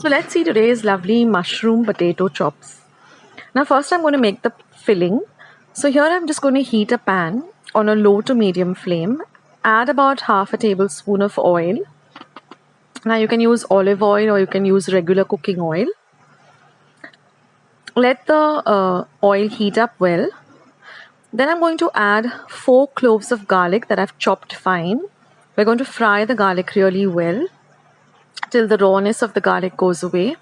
So let's see today's lovely mushroom potato chops. Now first I'm going to make the filling. So here I'm just going to heat a pan on a low to medium flame. Add about half a tablespoon of oil. Now you can use olive oil or you can use regular cooking oil. Let the oil heat up well. Then I'm going to add 4 cloves of garlic that I've chopped fine. We're going to fry the garlic really well till the rawness of the garlic goes away.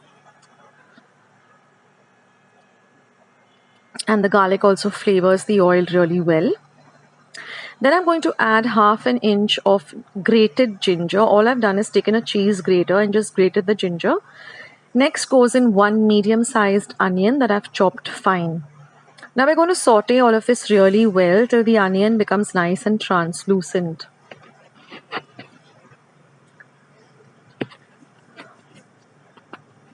And the garlic also flavors the oil really well. Then I'm going to add half an inch of grated ginger. All I've done is taken a cheese grater and just grated the ginger. Next goes in 1 medium-sized onion that I've chopped fine. Now we're going to saute all of this really well till the onion becomes nice and translucent.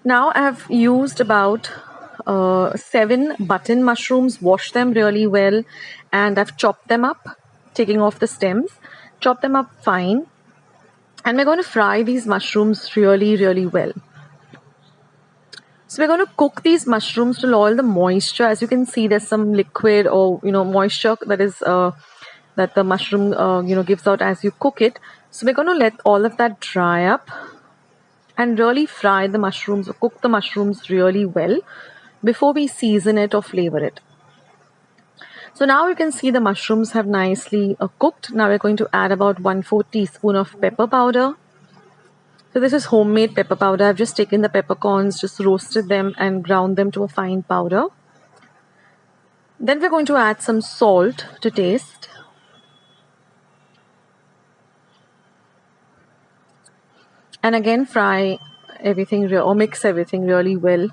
Now I have used about 7 button mushrooms, washed them really well, and I've chopped them up, taking off the stems, chop them up fine, and we're going to fry these mushrooms really well. So we're going to cook these mushrooms till all the moisture, as you can see, there's some liquid or moisture that is that the mushroom gives out as you cook it. So we're going to let all of that dry up and really fry the mushrooms or cook the mushrooms really well before we season it or flavor it. So now you can see the mushrooms have nicely cooked. Now we're going to add about 1/4 teaspoon of pepper powder. So this is homemade pepper powder. I've just taken the peppercorns, just roasted them and ground them to a fine powder. Then we're going to add some salt to taste. And again fry everything or mix everything really well.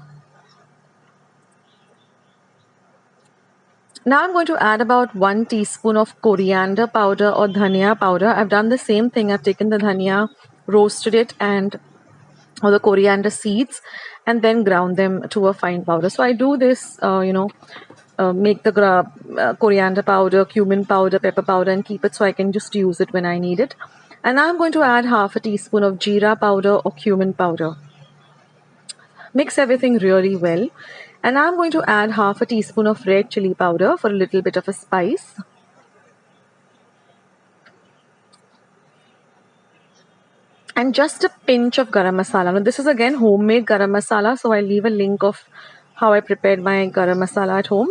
Now I'm going to add about 1 teaspoon of coriander powder or dhania powder. I've done the same thing. I've taken the dhania, roasted it or the coriander seeds, and then ground them to a fine powder. So I do this, make the coriander powder, cumin powder, pepper powder, and keep it so I can just use it when I need it. And now I'm going to add half a teaspoon of jeera powder or cumin powder. Mix everything really well. And now I'm going to add half a teaspoon of red chili powder for a little bit of a spice. And just a pinch of garam masala. Now this is again homemade garam masala, so I'll leave a link of how I prepared my garam masala at home.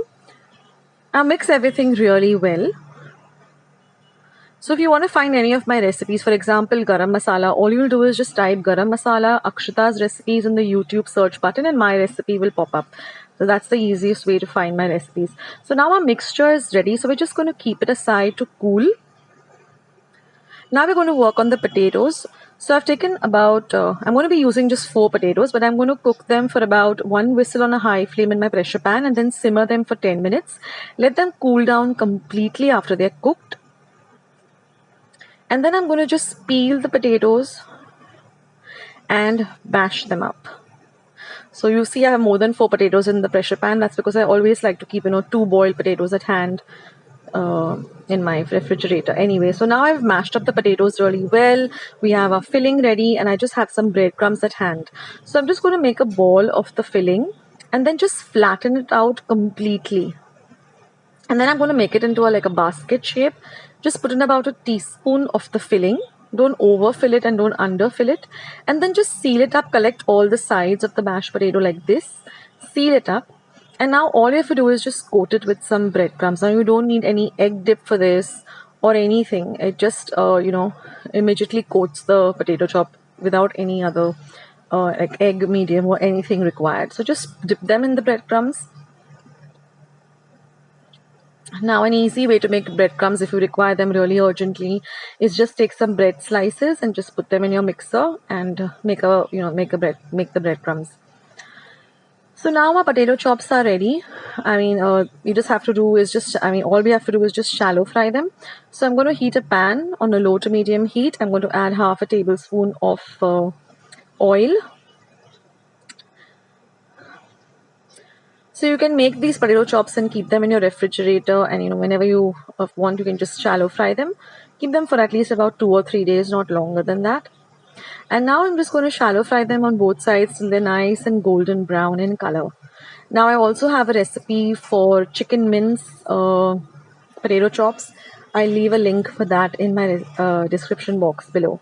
Now mix everything really well. So if you want to find any of my recipes, for example garam masala, all you'll do is just type garam masala Akshita's recipes in the YouTube search button and my recipe will pop up. So that's the easiest way to find my recipes. So now our mixture is ready, so we're just going to keep it aside to cool. Now we're going to work on the potatoes. So I've taken about, I'm going to be using just 4 potatoes, but I'm going to cook them for about 1 whistle on a high flame in my pressure pan and then simmer them for 10 minutes. Let them cool down completely after they're cooked. And then I'm going to just peel the potatoes and mash them up. So you see I have more than 4 potatoes in the pressure pan. That's because I always like to keep 2 boiled potatoes at hand in my refrigerator. Anyway, so now I've mashed up the potatoes really well. We have our filling ready and I just have some breadcrumbs at hand. So I'm just going to make a ball of the filling and then just flatten it out completely. And then I'm going to make it into like a basket shape. Just put in about a teaspoon of the filling. Don't overfill it and don't underfill it. And then just seal it up. Collect all the sides of the mashed potato like this. Seal it up. And now all you have to do is just coat it with some breadcrumbs. Now you don't need any egg dip for this or anything. It just, immediately coats the potato chop without any other like egg, medium or anything required. So just dip them in the breadcrumbs. Now an easy way to make breadcrumbs if you require them really urgently is just take some bread slices and just put them in your mixer and make the breadcrumbs. So now our potato chops are ready. You just have to do is all we have to do is just shallow fry them. So I'm going to heat a pan on a low to medium heat. I'm going to add half a tablespoon of oil. So you can make these potato chops and keep them in your refrigerator, and whenever you want, you can just shallow fry them. Keep them for at least about 2 or 3 days, not longer than that. And now I'm just going to shallow fry them on both sides till they're nice and golden brown in color. Now I also have a recipe for chicken mince potato chops. I'll leave a link for that in my description box below.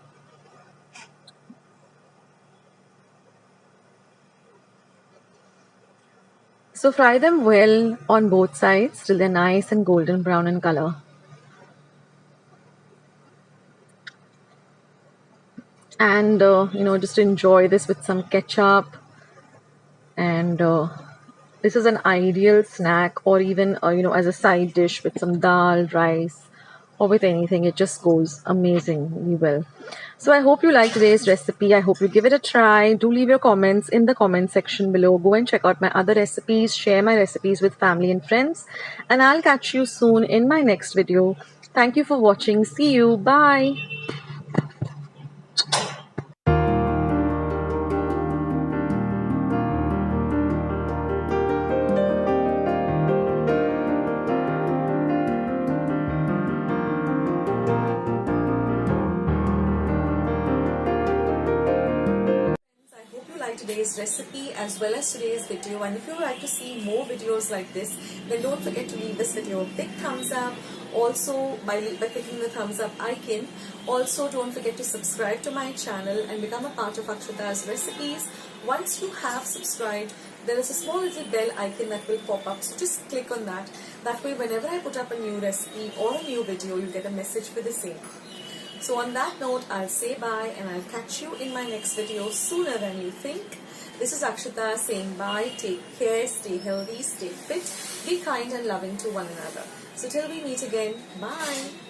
So fry them well on both sides till they're nice and golden brown in color. And just enjoy this with some ketchup. And this is an ideal snack, or even as a side dish with some dal, rice, or with anything. It just goes amazingly well. So I hope you like today's recipe. I hope you give it a try. Do leave your comments in the comment section below. Go and check out my other recipes, share my recipes with family and friends, and I'll catch you soon in my next video. Thank you for watching. See you. Bye. Today's recipe as well as today's video, and if you would like to see more videos like this, then don't forget to leave this video a big thumbs up. Also by clicking the thumbs up icon. Also don't forget to subscribe to my channel and become a part of Akshita's recipes. Once you have subscribed, there is a small little bell icon that will pop up, so just click on that. That way whenever I put up a new recipe or a new video, you get a message for the same. So on that note, I'll say bye and I'll catch you in my next video sooner than you think. This is Akshita saying bye. Take care, stay healthy, stay fit, be kind and loving to one another. So till we meet again, bye.